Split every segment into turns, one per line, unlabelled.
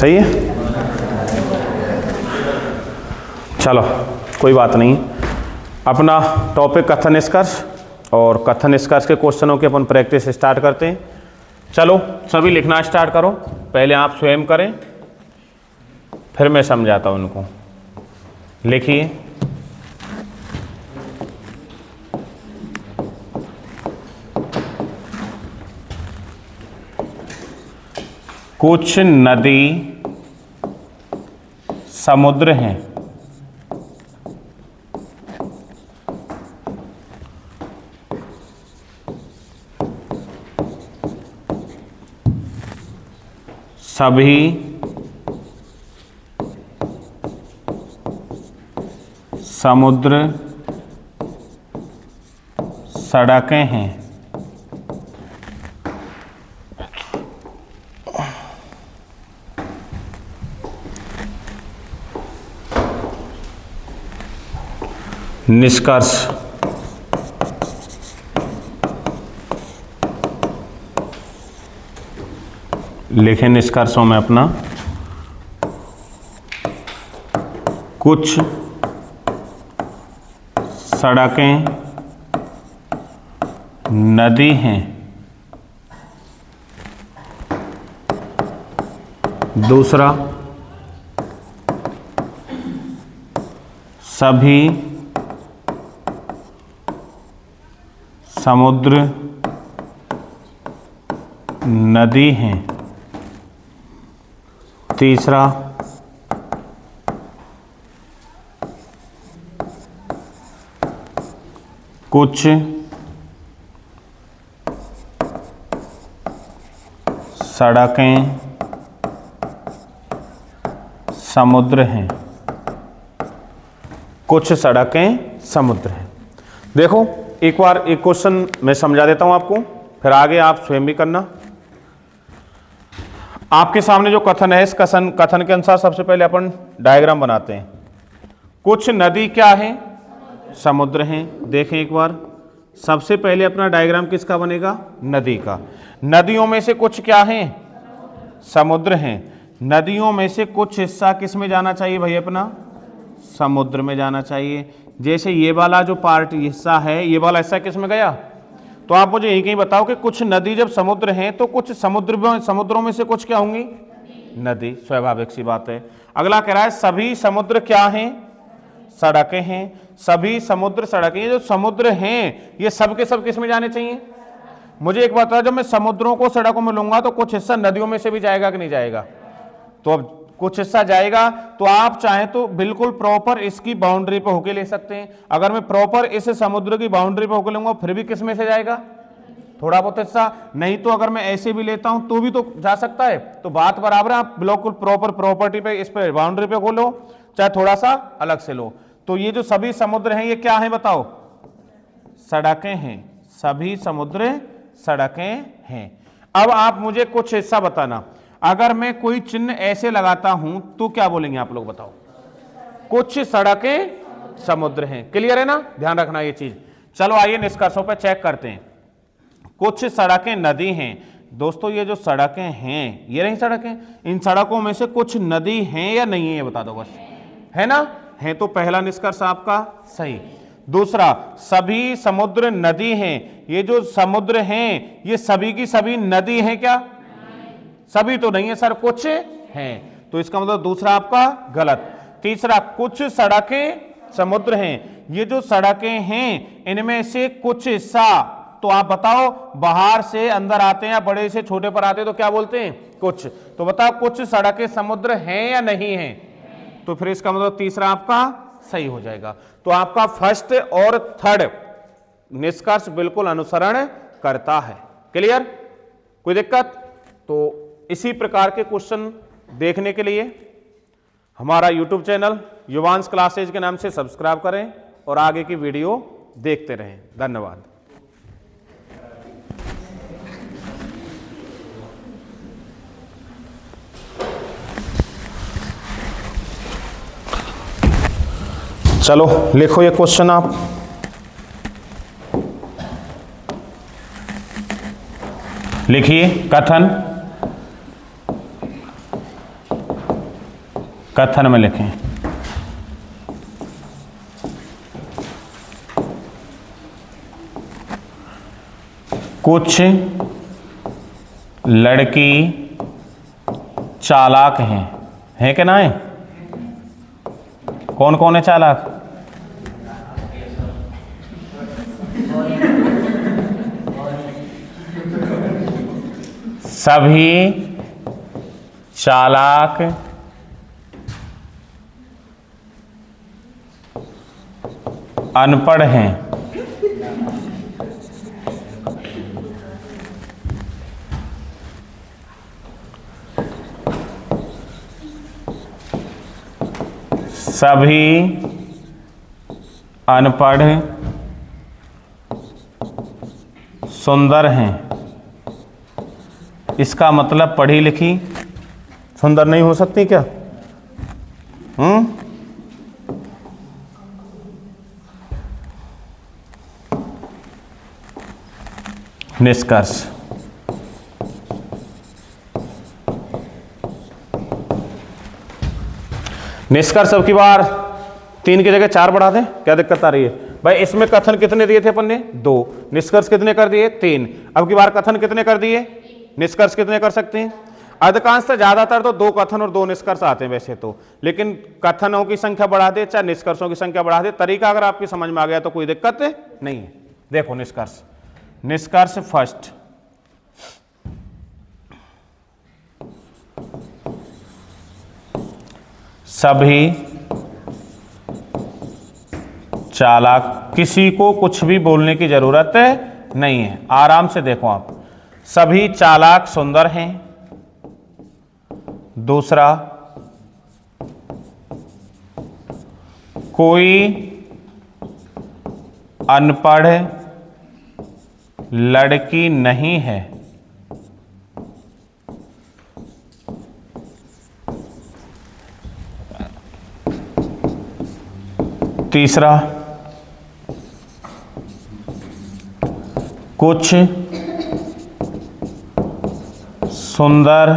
सही है। चलो कोई बात नहीं, अपना टॉपिक कथन निष्कर्ष, और कथन निष्कर्ष के क्वेश्चनों की अपन प्रैक्टिस स्टार्ट करते हैं। चलो सभी लिखना स्टार्ट करो, पहले आप स्वयं करें फिर मैं समझाता हूं उनको। लिखिए, कुछ नदी समुद्र हैं, सभी समुद्र सड़कें हैं। निष्कर्ष, लिखें निष्कर्षों में अपना, कुछ सड़कें नदी हैं, दूसरा सभी समुद्र नदी हैं, तीसरा कुछ सड़कें समुद्र हैं, कुछ सड़कें समुद्र हैं। देखो एक बार एक क्वेश्चन मैं समझा देता हूं आपको, फिर आगे आप स्वयं भी करना। आपके सामने जो कथन है, इस कथन के अनुसार सबसे पहले अपन डायग्राम बनाते हैं। कुछ नदी क्या है? समुद्र हैं। देखें एक बार, सबसे पहले अपना डायग्राम किसका बनेगा? नदी का। नदियों में से कुछ क्या हैं? समुद्र हैं। नदियों में से कुछ हिस्सा किस में जाना चाहिए भाई? अपना समुद्र में जाना चाहिए। जैसे ये वाला जो पार्ट हिस्सा है, ये वाला हिस्सा किस में गया? तो आप मुझे यही कहीं बताओ कि कुछ नदी जब समुद्र हैं तो कुछ समुद्रों में से कुछ क्या होंगी? नदी। स्वाभाविक सी बात है। अगला कह रहा है सभी समुद्र क्या हैं? सड़कें हैं। सभी समुद्र सड़कें। जो समुद्र हैं ये सब के सब किस में जाने चाहिए? मुझे एक बात बताओ, जब मैं समुद्रों को सड़कों में लूंगा तो कुछ हिस्सा नदियों में से भी जाएगा कि नहीं जाएगा? तो अब कुछ हिस्सा जाएगा, तो आप चाहें तो बिल्कुल प्रॉपर इसकी बाउंड्री पे होके ले सकते हैं। अगर मैं प्रॉपर इस समुद्र की बाउंड्री पे होके लूंगा फिर भी किस में से जाएगा? थोड़ा बहुत हिस्सा। नहीं तो अगर मैं ऐसे भी लेता हूं तो भी तो जा सकता है। तो बात बराबर है। आप बिल्कुल प्रॉपर प्रॉपर्टी पे, इस पे बाउंड्री पे को लो, चाहे थोड़ा सा अलग से लो। तो ये जो सभी समुद्र हैं ये क्या है बताओ? सड़कें हैं। सभी समुद्र सड़कें हैं। अब आप मुझे कुछ हिस्सा बताना। अगर मैं कोई चिन्ह ऐसे लगाता हूं तो क्या बोलेंगे आप लोग बताओ? कुछ सड़कें समुद्र हैं। क्लियर है ना? ध्यान रखना ये चीज। चलो आइए निष्कर्षों पर चेक करते हैं। कुछ सड़कें नदी हैं। दोस्तों ये जो सड़कें हैं, ये रही सड़कें, इन सड़कों में से कुछ नदी हैं या नहीं है ये बता दो बस। है ना? है तो पहला निष्कर्ष आपका सही। दूसरा, सभी समुद्र नदी हैं। ये जो समुद्र हैं ये सभी की सभी नदी हैं क्या? सभी तो नहीं है सर, कुछ हैं। तो इसका मतलब दूसरा आपका गलत। तीसरा, कुछ सड़कें समुद्र हैं। ये जो सड़कें हैं इनमें से कुछ हिस्सा, तो आप बताओ बाहर से अंदर आते हैं या बड़े से छोटे पर आते हैं तो क्या बोलते हैं? कुछ। तो बताओ कुछ सड़कें समुद्र हैं या नहीं हैं? तो फिर इसका मतलब तीसरा आपका सही हो जाएगा। तो आपका फर्स्ट और थर्ड निष्कर्ष बिल्कुल अनुसरण करता है। क्लियर? कोई दिक्कत? तो इसी प्रकार के क्वेश्चन देखने के लिए हमारा YouTube चैनल युवांश क्लासेज के नाम से सब्सक्राइब करें और आगे की वीडियो देखते रहें। धन्यवाद। चलो लिखो ये क्वेश्चन आप। लिखिए, कथन कथन में लिखें। कुछ लड़की चालाक हैं कि ना है? कौन कौन है चालाक? सभी चालाक अनपढ़ हैं। सभी अनपढ़ सुंदर हैं। इसका मतलब पढ़ी लिखी सुंदर नहीं हो सकती क्या? निष्कर्ष। निष्कर्ष अब की बार 3 की जगह 4 बढ़ा दें, क्या दिक्कत आ रही है भाई? इसमें कथन कितने दिए थे अपन ने? 2। निष्कर्ष कितने कर दिए? 3। अब की बार कथन कितने कर दिए? निष्कर्ष कितने कर सकते हैं? अधिकांशतः ज्यादातर तो 2 कथन और 2 निष्कर्ष आते हैं वैसे तो, लेकिन कथनों की संख्या बढ़ा दे चाहे निष्कर्षों की संख्या बढ़ा दे, तरीका अगर आपकी समझ में आ गया तो कोई दिक्कत नहीं है। देखो निष्कर्ष। निष्कर्ष फर्स्ट, सभी चालाक, किसी को कुछ भी बोलने की जरूरत नहीं है, आराम से देखो आप। सभी चालाक सुंदर हैं। दूसरा, कोई अनपढ़ लड़की नहीं है। तीसरा, कुछ सुंदर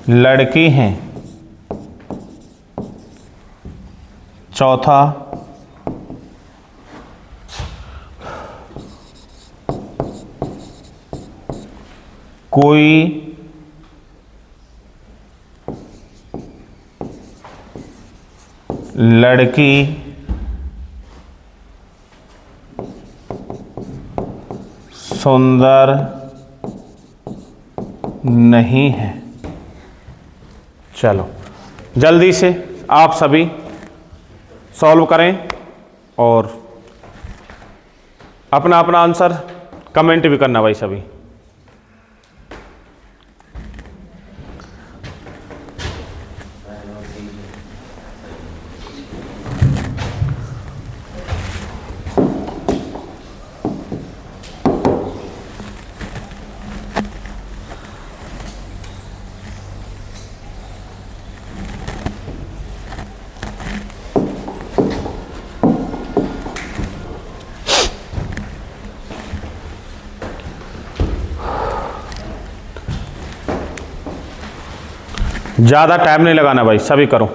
लड़की हैं। चौथा, कोई लड़की सुंदर नहीं है। चलो जल्दी से आप सभी सॉल्व करें और अपना अपना आंसर कमेंट भी करना भाई सभी। ज़्यादा टाइम नहीं लगाना भाई, सभी करो।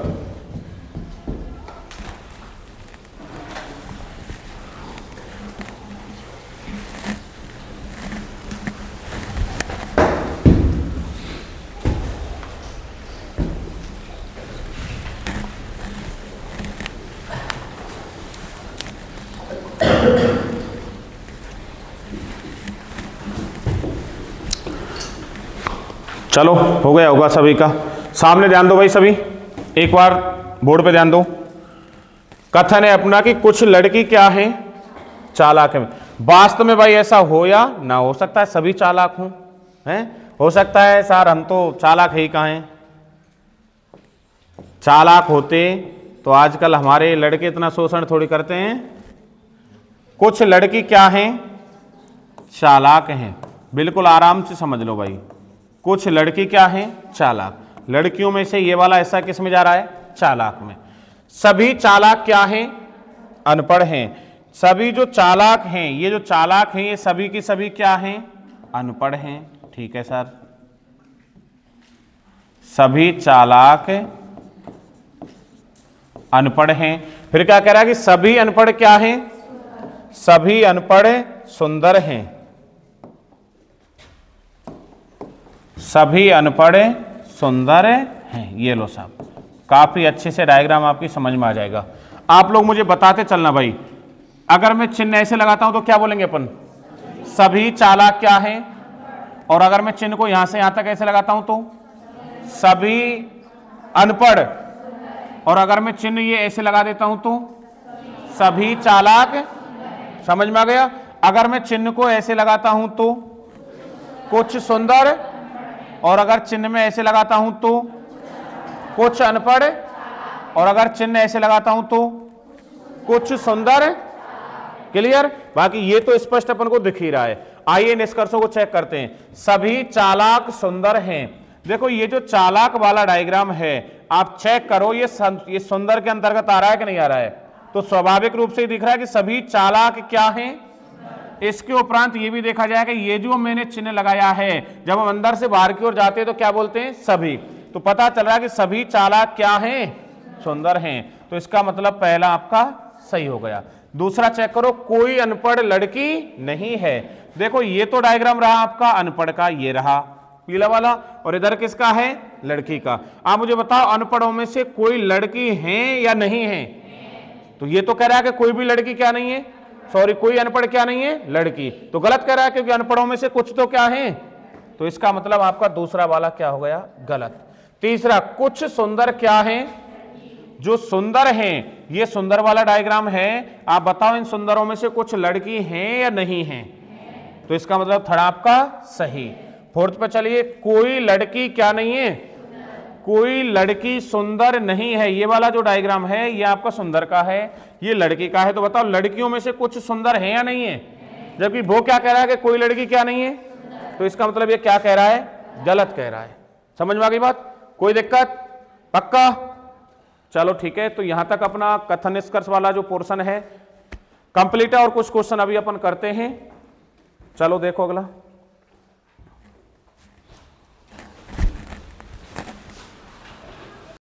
चलो हो गया होगा सभी का। सामने ध्यान दो भाई सभी, एक बार बोर्ड पे ध्यान दो। कथन है अपना कि कुछ लड़की क्या है? चालाक है। वास्तव में भाई ऐसा हो या ना हो सकता है सभी चालाक हों, हैं? हो सकता है सर हम तो चालाक ही कहाँ हैं। चालाक होते तो आजकल हमारे लड़के इतना शोषण थोड़ी करते हैं। कुछ लड़की क्या हैं? चालाक हैं। बिल्कुल आराम से समझ लो भाई, कुछ लड़की क्या हैं? चालाक। लड़कियों में से ये वाला ऐसा किस में जा रहा है? चालाक में। सभी चालाक क्या हैं? अनपढ़ हैं। सभी जो चालाक हैं, ये जो चालाक हैं ये सभी की सभी क्या हैं? अनपढ़ हैं। ठीक है सर। सभी चालाक अनपढ़ हैं। फिर क्या कह रहा है कि सभी अनपढ़ क्या हैं? सभी अनपढ़ सुंदर हैं। सभी अनपढ़ सुंदर हैं। ये लो साहब, काफी अच्छे से डायग्राम आपकी समझ में आ जाएगा। आप लोग मुझे बताते चलना भाई, अगर मैं चिन्ह ऐसे लगाता हूं तो क्या बोलेंगे अपन? सभी चालाक क्या हैं? और अगर मैं चिन्ह को यहां से यहां तक ऐसे लगाता हूं तो सभी अनपढ़। और अगर मैं चिन्ह ये ऐसे लगा देता हूं तो सभी चालाक। समझ में आ गया? अगर मैं चिन्ह को ऐसे लगाता हूं तो कुछ सुंदर, और अगर चिन्ह में ऐसे लगाता हूं तो कुछ अनपढ़, और अगर चिन्ह ऐसे लगाता हूं तो कुछ सुंदर। क्लियर? बाकी ये तो स्पष्ट अपन को दिख ही रहा है। आइए निष्कर्षों को चेक करते हैं। सभी चालाक सुंदर हैं। देखो ये जो चालाक वाला डायग्राम है आप चेक करो, ये सुंदर के अंतर्गत आ रहा है कि नहीं आ रहा है? तो स्वाभाविक रूप से दिख रहा है कि सभी चालाक क्या हैं। इसके उपरांत ये भी देखा जाएगा ये जो मैंने चिन्ह लगाया है, जब हम अंदर से बाहर की ओर जाते हैं तो क्या बोलते हैं? सभी। तो पता चल रहा है कि सभी चालाक क्या हैं? सुंदर हैं। तो इसका मतलब पहला आपका सही हो गया। दूसरा चेक करो, कोई अनपढ़ लड़की नहीं है। देखो ये तो डायग्राम रहा आपका अनपढ़ का, ये रहा पीला वाला, और इधर किसका है? लड़की का। आप मुझे बताओ अनपढ़ों में से कोई लड़की है या नहीं है? तो ये तो कह रहा है कि कोई भी लड़की क्या नहीं है, सॉरी कोई अनपढ़ क्या नहीं है? लड़की। तो गलत कह रहा है क्योंकि अनपढ़ों में से कुछ तो क्या है। तो इसका मतलब आपका दूसरा वाला क्या हो गया? गलत। तीसरा, कुछ सुंदर क्या है? जो सुंदर हैं, ये सुंदर वाला डायग्राम है। आप बताओ इन सुंदरों में से कुछ लड़की हैं या नहीं है? तो इसका मतलब थर्ड आपका सही। फोर्थ पे चलिए, कोई लड़की क्या नहीं है? कोई लड़की सुंदर नहीं है। ये वाला जो डायग्राम है ये आपका सुंदर का है, ये लड़की का है। तो बताओ लड़कियों में से कुछ सुंदर है या नहीं है? जबकि वो क्या कह रहा है कि कोई लड़की क्या नहीं है। तो इसका मतलब ये क्या कह रहा है? गलत कह रहा है। समझ में आ गई बात? कोई दिक्कत? पक्का? चलो ठीक है। तो यहां तक अपना कथन निष्कर्ष वाला जो पोर्शन है कंप्लीट है, और कुछ क्वेश्चन अभी अपन करते हैं। चलो देखो अगला।